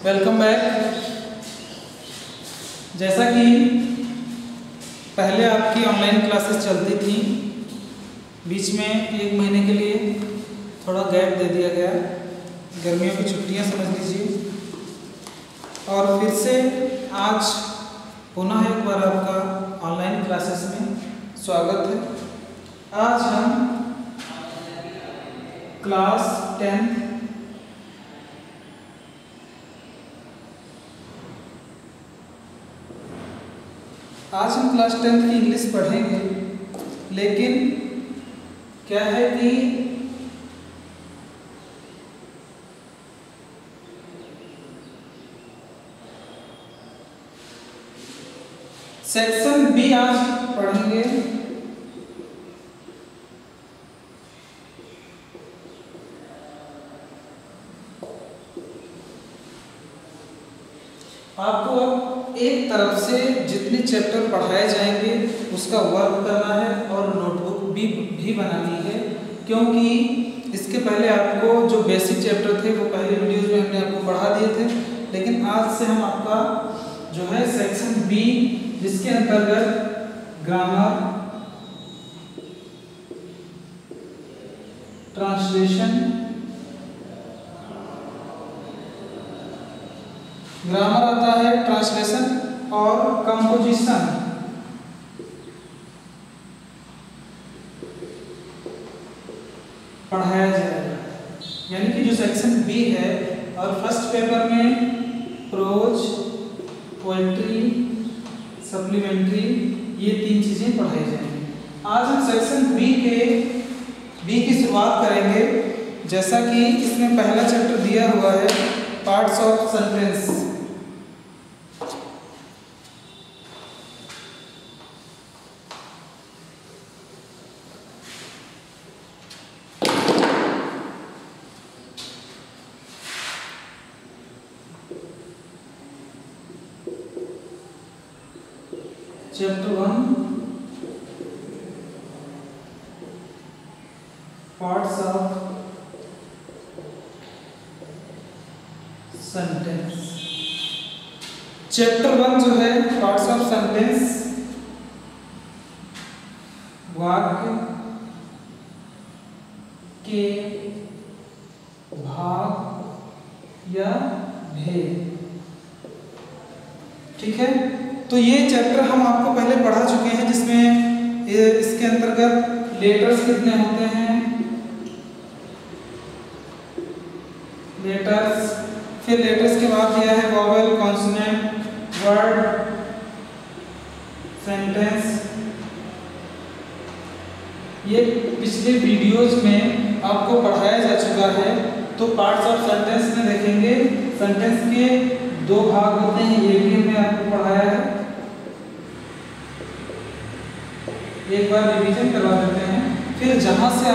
Welcome back. जैसा कि पहले आपकी ऑनलाइन क्लासेस चलती थी, बीच में 1 महीने के लिए थोड़ा गैप दे दिया गया, गर्मियों की छुट्टियां समझ लीजिए। और फिर से आज पुनः एक बार आपका ऑनलाइन क्लासेस में स्वागत है। आज हम क्लास 10 आज हम क्लास 10 की इंग्लिश पढ़ेंगे, लेकिन क्या है कि सेक्शन बी आज पढ़ेंगे। आपको अब एक तरफ से जितने चैप्टर पढ़ाए जाएंगे उसका वर्क करना है और नोटबुक भी बनानी है, क्योंकि इसके पहले आपको जो बेसिक चैप्टर थे वो पहले वीडियोज में हमने आपको पढ़ा दिए थे। लेकिन आज से हम आपका जो है सेक्शन बी, जिसके अंतर्गत ग्रामर, ट्रांसलेशन, ग्रामर आता है, ट्रांसलेशन और कंपोजिशन, पढ़ाया जाएगा। यानी कि जो सेक्शन बी है, और फर्स्ट पेपर में प्रोज, पोएट्री, सप्लीमेंट्री, ये 3 चीजें पढ़ाई जाएंगी। आज हम सेक्शन बी की शुरुआत करेंगे। जैसा कि इसमें पहला चैप्टर दिया हुआ है, parts of sentence. Chapter 1, parts of sentence. Chapter 1 जो है पार्ट्स ऑफ सेंटेंस, वाक्य के भाग या भेद। ठीक है, तो ये चैप्टर हम आपको पहले पढ़ा चुके हैं, जिसमें इसके अंतर्गत लेटर्स कितने होते हैं, लेटर्स, फिर लेटर्स के बाद दिया है वॉवेल, कॉन्सोनेंट, वर्ड, सेंटेंस। ये पिछले वीडियोज में आपको पढ़ाया जा चुका है। तो पार्ट्स ऑफ सेंटेंस में देखेंगे, सेंटेंस के 2 भाग होते हैं, ये भी हमने आपको पढ़ाया है। एक बार रिवीजन करवा देते हैं, फिर जहाँ से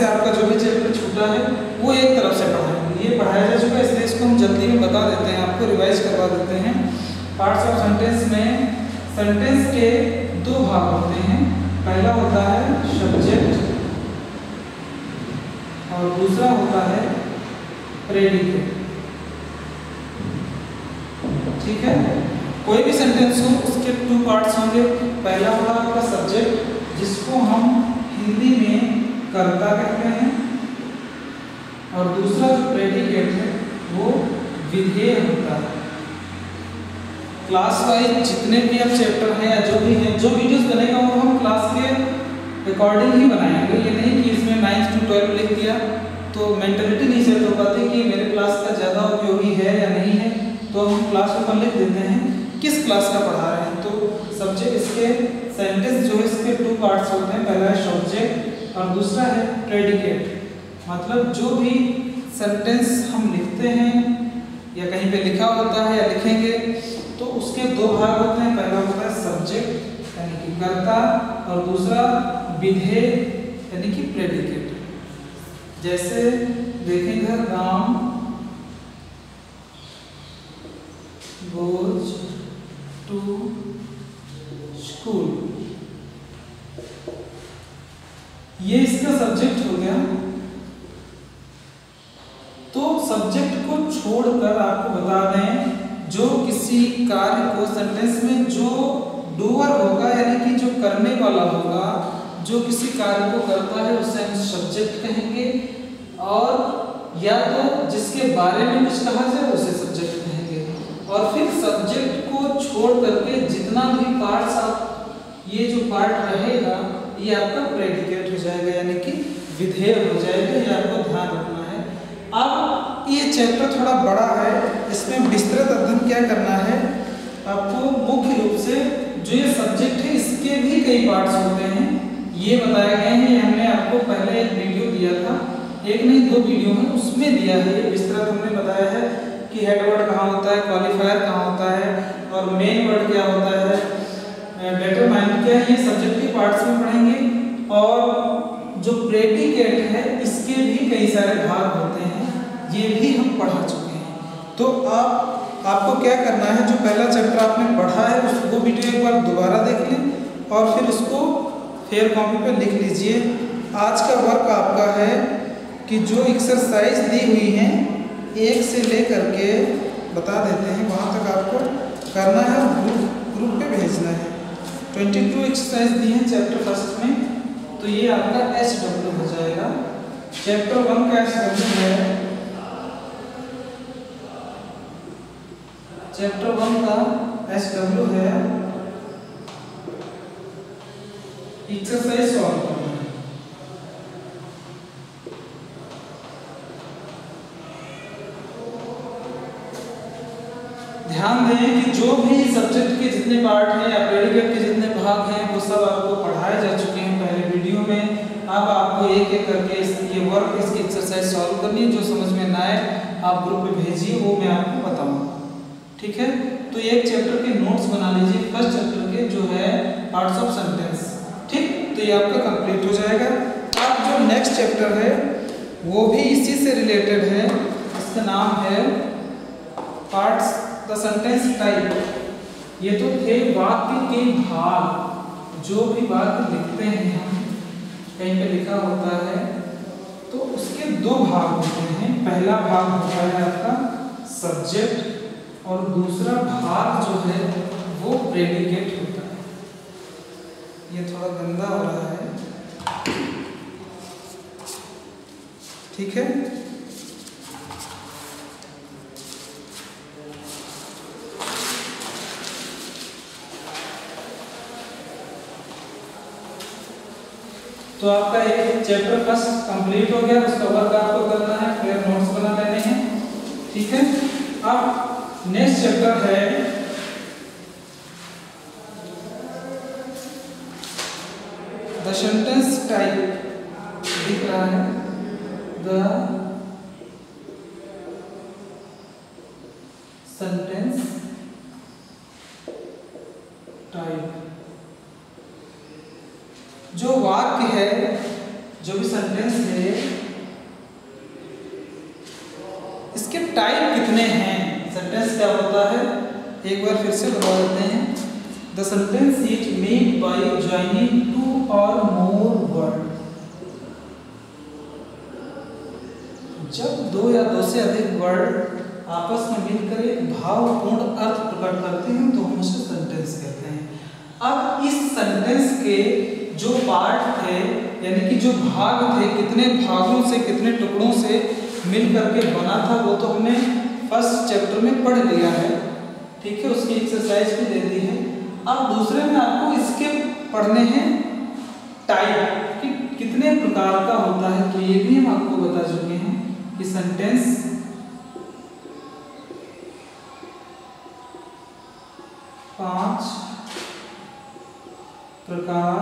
आपका जो भी चैप्टर छूटा है वो एक तरफ से पढ़ाएंगे। ये पढ़ाया जा चुका है, इसलिए इसको हम जल्दी में बता देते हैं, आपको रिवाइज करवा देते हैं। पार्ट्स ऑफ सेंटेंस में सेंटेंस के 2 भाग होते हैं। पहला होता है सब्जेक्ट और दूसरा होता है प्रेडिकेट। ठीक है, कोई भी सेंटेंस हो उसके 2 पार्ट्स होंगे। पहला होगा आपका सब्जेक्ट, जिसको हम हिंदी में कर्ता कहते हैं, और दूसरा जो प्रेडिकेट है वो विधेय होता है। क्लास वाइज जितने भी अब चैप्टर हैं या जो भी हैं, जो वीडियोस बनेगा वो हम क्लास के अकॉर्डिंग ही बनाएंगे। ये नहीं कि इसमें 9th to 12 लिख दिया तो मेंटलिटी नहीं सेट हो पाती कि मेरे क्लास का ज़्यादा उपयोगी है या नहीं है, तो हम क्लास ऊपर लिख देते हैं किस क्लास का पढ़ा रहे हैं। तो सब्जेक्ट, इसके सेंटेंस जो है इसके 2 पार्ट्स होते हैं। पहला है सब्जेक्ट और दूसरा है प्रेडिकेट। मतलब जो भी सेंटेंस हम लिखते हैं या कहीं पे लिखा होता है या लिखेंगे, तो उसके 2 भाग होते हैं। पहला होता है सब्जेक्ट यानी कि कर्ता, और दूसरा विधेय यानी कि प्रेडिकेट। जैसे देखेंगे, राम goes to school, ये इसका सब्जेक्ट हो गया। तो सब्जेक्ट को छोड़कर आपको बता दें, जो किसी कार्य को सेंटेंस में जो डूअर होगा यानी कि जो करने वाला होगा, जो किसी कार्य को करता है उसे हम सब्जेक्ट कहेंगे, और या तो जिसके बारे में कुछ कहा जाए उसे सब्जेक्ट कहेंगे। और फिर सब्जेक्ट को छोड़ करके जितना भी पार्ट्स आप ये जो पार्ट रहेगा ये आपका प्रेडिकेट हो जाएगा यानी कि विधेय हो जाएगा। ये आपको ध्यान रखना है। अब ये चैप्टर थोड़ा बड़ा है, इसमें विस्तृत अध्ययन क्या करना है आपको, मुख्य रूप से जो ये सब्जेक्ट है इसके भी कई पार्ट्स होते हैं, ये बताए गए हैं। ये हमने आपको पहले एक वीडियो दिया था, एक नहीं 2 वीडियो में, उसमें दिया है ये विस्तृत हमने बताया है कि हेड वर्ड कहाँ होता है, क्वालिफायर कहाँ होता है और मेन वर्ड क्या होता है, डिटरमाइनर क्या है, ये सब्जेक्ट के पार्ट्स में पढ़ेंगे। और जो प्रेडिकेट है इसके भी कई सारे भाग होते हैं, ये भी हम पढ़ा चुके हैं। तो आपको क्या करना है, जो पहला चैप्टर आपने पढ़ा है उसको वीडियो एक बार दोबारा देख लें और फिर उसको फेयर कॉपी पे लिख लीजिए। आज का वर्क आपका है कि जो एक्सरसाइज दी हुई हैं 1 से लेकर के बता देते हैं वहाँ तक आपको करना है और ग्रुप पे भेजना है। 22 एक्सरसाइज दी हैं चैप्टर फर्स्ट में, तो ये आपका SW हो जाएगा। चैप्टर 1 का SW है, चैप्टर 1 का SW है एक्सरसाइज सॉल्व करना। ध्यान दें कि जो भी सब्जेक्ट के जितने पार्ट हैं या प्रेडिकेट के जितने भाग हैं वो सब आपको पढ़ाए जा चुके हैं पहले वीडियो में। अब आपको एक एक करके ये वर्क इसकी एक्सरसाइज सॉल्व करनी है। जो समझ में ना आए आप ग्रुप में भेजिए, वो मैं आपको बताऊंगा, ठीक है। तो एक चैप्टर के नोट्स बना लीजिए, फर्स्ट चैप्टर के जो है पार्ट्स ऑफ सेंटेंस, ठीक। तो ये आपका कंप्लीट हो जाएगा। अब जो नेक्स्ट चैप्टर है वो भी इसी से रिलेटेड है, इसका नाम है पार्ट्स द सेंटेंस टाइप। ये तो थे वाक्य के भाग, जो भी वाक्य लिखते हैं हम, कहीं पे लिखा होता है तो उसके 2 भाग होते हैं। पहला भाग होता है आपका सब्जेक्ट और दूसरा भाग जो है वो प्रेडिकेट होता है। ये थोड़ा गंदा हो रहा है, ठीक है। तो आपका एक चैप्टर फर्स्ट कंप्लीट हो गया, उसका वर्क आपको करना है, फिर नोट्स बना लेने हैं, ठीक है। अब नेक्स्ट चैप्टर है द सेंटेंस टाइप, दिख रहा है द सेंटेंस टाइप। जो वाक्य है, जो भी सेंटेंस है, इसके टाइप कितने हैं, सेंटेंस क्या होता है, एक बार फिर से बता देते हैं। The sentence is made by joining 2 और मोर वर्ड। जब 2 या 2 से अधिक वर्ड आपस में मिलकर एक भावपूर्ण अर्थ प्रकट करते हैं तो हम उसे सेंटेंस कहते हैं। अब इस सेंटेंस के जो पार्ट थे यानी कि जो भाग थे, कितने भागों से कितने टुकड़ों से मिल करके बना था वो तो हमने फर्स्ट चैप्टर में पढ़ लिया है, ठीक है। उसकी एक्सरसाइज भी दे दी है। अब दूसरे में आपको इसके पढ़ने हैं टाइप कि कितने प्रकार का होता है, तो ये भी हम आपको बता चुके हैं कि सेंटेंस पांच प्रकार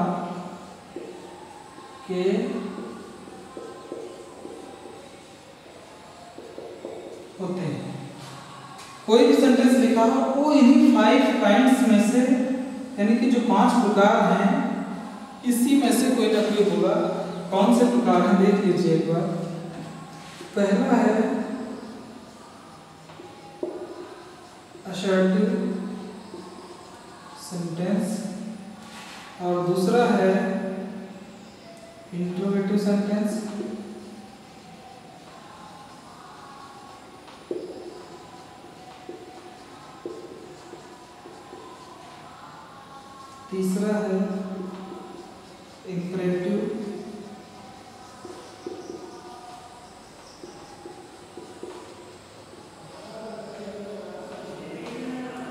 के होते हैं। कोई भी सेंटेंस लिखा हो वो इन्हीं 5 काइंड्स में से यानी कि जो 5 प्रकार हैं इसी में से कोई ना कोई होगा। कौन से प्रकार हैं देख लीजिए एक बार। पहला है असर्टिव सेंटेंस और दूसरा है इंट्रोगेटिव सेंटेंस तीसरा है इंपरेटिव,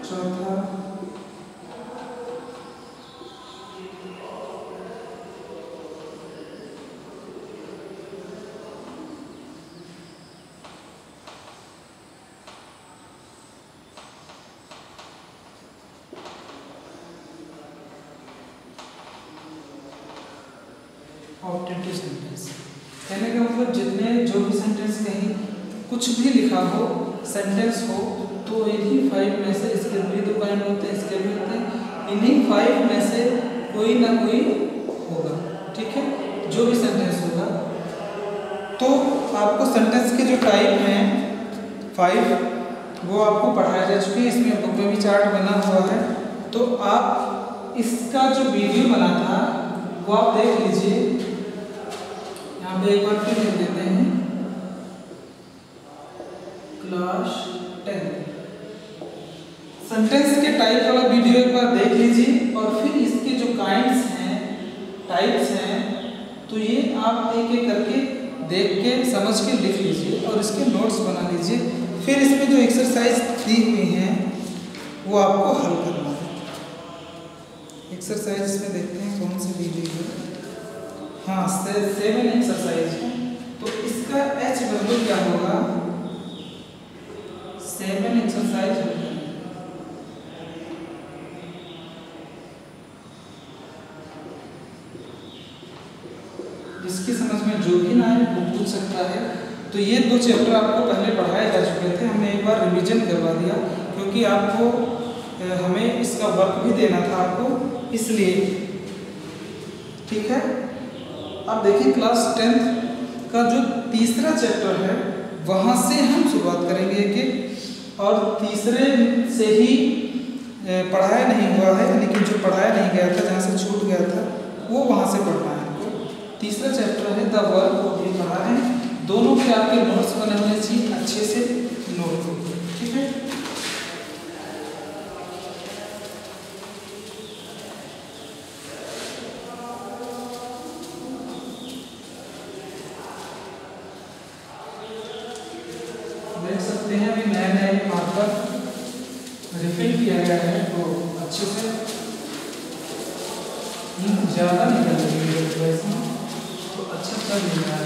चौथा ऑब्जेक्टिव सेंटेंस। कहने का मतलब जितने जो भी सेंटेंस कहीं कुछ भी लिखा हो, सेंटेंस हो, तो इन्हीं 5 में से, इसके भी 2 काइंड होते हैं, इसके भी होते हैं, इन्हीं 5 में से कोई ना कोई होगा। ठीक है, जो भी सेंटेंस होगा। तो आपको सेंटेंस के जो टाइप हैं 5 वो आपको पढ़ाया जा चुके हैं, इसमें बुक में भी चार्ट बना हुआ है। तो आप इसका जो वीडियो बना था वो आप देख लीजिए। यहाँ पे एक बार फिर लिख देते हैं क्लास 10। सेंटेंस के टाइप वाला वीडियो एक बार देख लीजिए और फिर इसके जो काइंड्स हैं, टाइप्स हैं, तो ये आप एक एक करके देख के समझ के लिख लीजिए और इसके नोट्स बना लीजिए। फिर इसमें जो एक्सरसाइज दी हुई हैं वो आपको हल करना है। एक्सरसाइज इसमें देखते हैं कौन सी दी हुई है। हाँ, 7 एक्सरसाइज है। तो इसका H वैल्यू क्या होगा? 7 एक्सरसाइज है। जिसकी समझ में जो भी ना आए वो पूछ सकता है। तो ये 2 चैप्टर आपको पहले पढ़ाए जा चुके थे, हमने एक बार रिवीजन करवा दिया क्योंकि आपको हमें इसका वर्क भी देना था आपको, इसलिए। ठीक है, अब देखिए क्लास 10th का जो तीसरा चैप्टर है वहाँ से हम शुरुआत करेंगे कि, और तीसरे से ही पढ़ाया नहीं हुआ है, लेकिन जो पढ़ाया नहीं गया था, जहाँ से छूट गया था, वो वहाँ से पढ़ना है हमको। तीसरा चैप्टर है द वर्क, वो भी पढ़ा है। दोनों के आपके नोट्स बने होने चाहिए, अच्छे से नोट कीजिए। ठीक है, देख सकते हैं अभी नए नए मार्कर रिफिल किया गया है, तो अच्छे से ज़्यादा निकल रही है, तो अच्छा कर लिया है।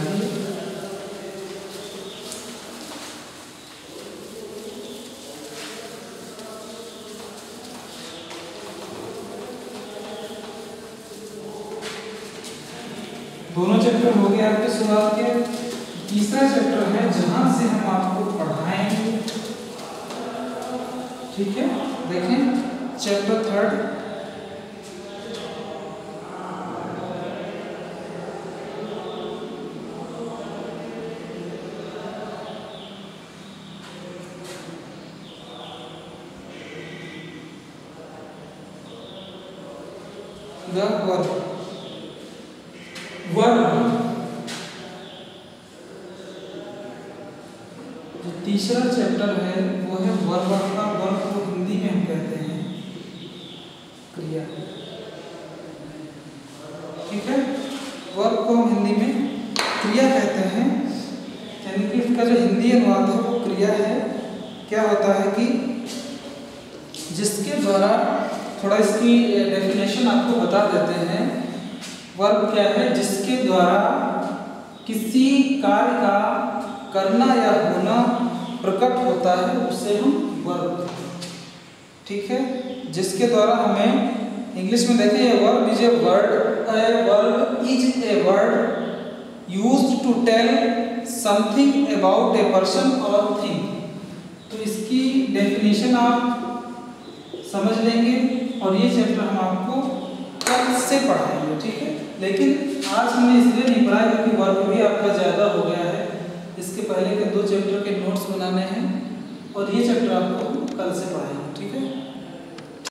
दोनों चैप्टर हो गए आपके शुरुआत के। तीसरा चैप्टर है जहां से हम आपको पढ़ाएंगे। ठीक है, देखें चैप्टर 3 द वर्क। जो तीसरा चैप्टर है वो है वर्ब का। वर्ब को हिंदी में हम कहते हैं क्रिया। ठीक है, वर्ब को हम हिंदी में क्रिया कहते हैं, यानी कि इसका जो हिंदी अनुवाद है वो क्रिया है। क्या होता है कि जिसके द्वारा, थोड़ा इसकी डेफिनेशन आपको बता देते हैं। वर्ब क्या है? जिसके द्वारा किसी कार्य का करना या होना प्रकट होता है उसे हम वर्ब। ठीक है, जिसके द्वारा हमें, इंग्लिश में देखिए verb is a word, verb is a word used to tell something about a person और थिंग। तो इसकी डेफिनेशन आप समझ लेंगे और ये चैप्टर हम आपको कल से पढ़ाएंगे। ठीक है, लेकिन आज हमने इसलिए नहीं पढ़ाया क्योंकि वर्क भी आपका ज़्यादा हो गया है। इसके पहले के 2 चैप्टर के नोट्स बनाने हैं और ये चैप्टर आपको कल से पढ़ाएंगे। ठीक है।